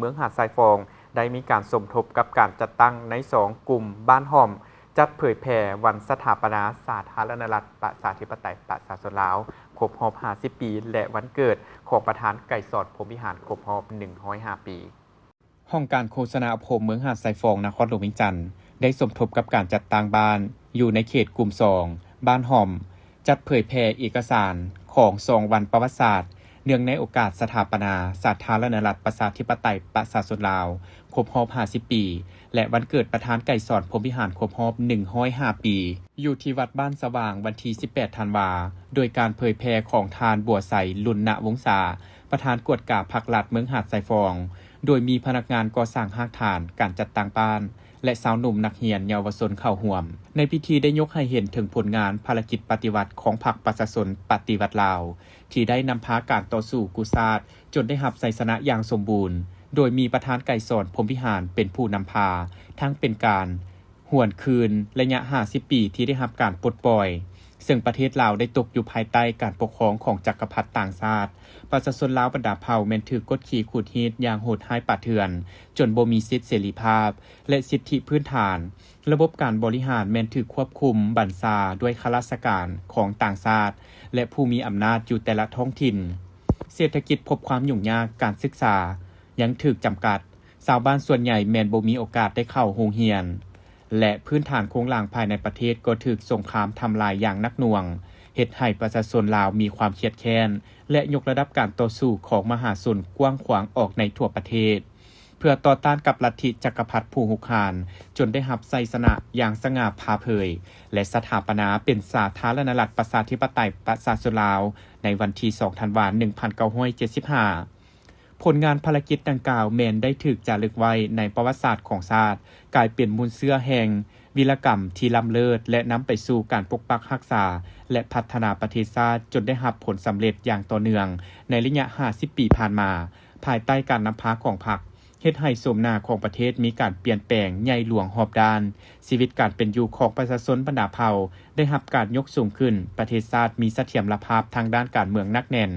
เมืองหาดทรายฟองได้มีการสมทบกับการจัดตั้งใน2 กลุ่มบ้านหอม จัดเผยแผ่วันสถาปนาสาธารณรัฐประชาธิปไตยประชาชนลาวครบรอบ50 ปีและวันเกิดของประธานไก่สอดพรหมวิหารครบรอบ105 ปีห้องการโฆษณาอภมเมืองหาดทรายฟองนครหลวงเวียงจันทน์ได้สมทบกับการจัดตั้งบ้านอยู่ในเขตกลุ่ม2บ้านหอมจัดเผยแผ่เอกสารของ2 วันประวัติศาสตร์เนื่องในโอกาสสถาปนาสาธารณรัฐประชาธิปไตยประชาชนลาวครบรอบ50 ปีและวันเกิดประธานไก่สอนพรหมวิหารครบรอบ105 ปีอยู่ที่วัดบ้านสว่างวันที่18 ธันวาโดยการเผยแพร่ของทานบัวใสลุนณวงศาประธานกวดกาภักรัฐเมืองหาดทรายฟองโดยมีพนักงานก่อสร้างหากฐานการจัดตั้งบ้านและสาวหนุ่มนักเรียนเยาวชนเข้าร่วมในพิธีได้ยกให้เห็นถึงผลงานภารกิจปฏิวัติของพรรคประชาชนปฏิวัติลาวที่ได้นำพาการต่อสู้กุศลจนได้รับชัยชนะอย่างสมบูรณ์โดยมีประธานไก่สอนพรหมวิหารเป็นผู้นำพาทั้งเป็นการหวนคืนระยะ50 ปีที่ได้รับการปลดปล่อยซึ่งประเทศลาวได้ตกอยู่ภายใต้การปกครองของจักรพรรดิต่างชาติประชาชนลาวบรรดาเผ่าแม้นถูกกดขี่ขูดรีดอย่างโหดร้ายป่าเถื่อนจนบ่มีสิทธิเสรีภาพและสิทธิพื้นฐานระบบการบริหารแม้นถูกควบคุมบัญชาด้วยข้าราชการของต่างชาติและผู้มีอำนาจอยู่แต่ละท้องถิ่นเศรษฐกิจพบความยุ่งยากการศึกษายังถูกจำกัดชาวบ้านส่วนใหญ่แม้นบ่มีโอกาสได้เข้าโรงเรียนและพื้นฐานโครงหลังภายในประเทศก็ถูกสงครามทำลายอย่างหนักหน่วงเฮ็ดให้ประชาชนลาวมีความเครียดแค้นและยกระดับการต่อสู้ของมหาชนกว้างขวางออกในทั่วประเทศเพื่อต่อต้านกับลัทธิจักรพรรดิผู้หุกหานจนได้รับชัยชนะอย่างสง่าผ่าเผยและสถาปนาเป็นสาธารณรัฐประชาธิปไตยประชาชนลาวในวันที่2 ธันวาคม 1975ผลงานภารกิจดังกล่าวแม้นได้ถูกจารึกไว้ในประวัติศาสตร์ของชาติกลายเป็นมูลเชื้อแห่งวีรกรรมที่ล้ำเลิศและนำไปสู่การปกปักรักษาและพัฒนาประเทศชาติจนได้รับผลสำเร็จอย่างต่อเนื่องในระยะ50 ปีผ่านมาภายใต้การนำพาของพรรคเฮ็ดให้สมหน้าของประเทศมีการเปลี่ยนแปลงใหญ่หลวงรอบด้านชีวิตการเป็นอยู่ของประชาชนบรรดาเผ่าได้รับการยกสูงขึ้นประเทศชาติมีเสถียรภาพทางด้านการเมืองหนักแน่น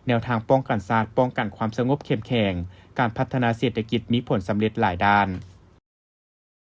แนวทางป้องกันชาติป้องกันความสงบเข้มแข็งการพัฒนาเศรษฐกิจมีผลสำเร็จหลายด้าน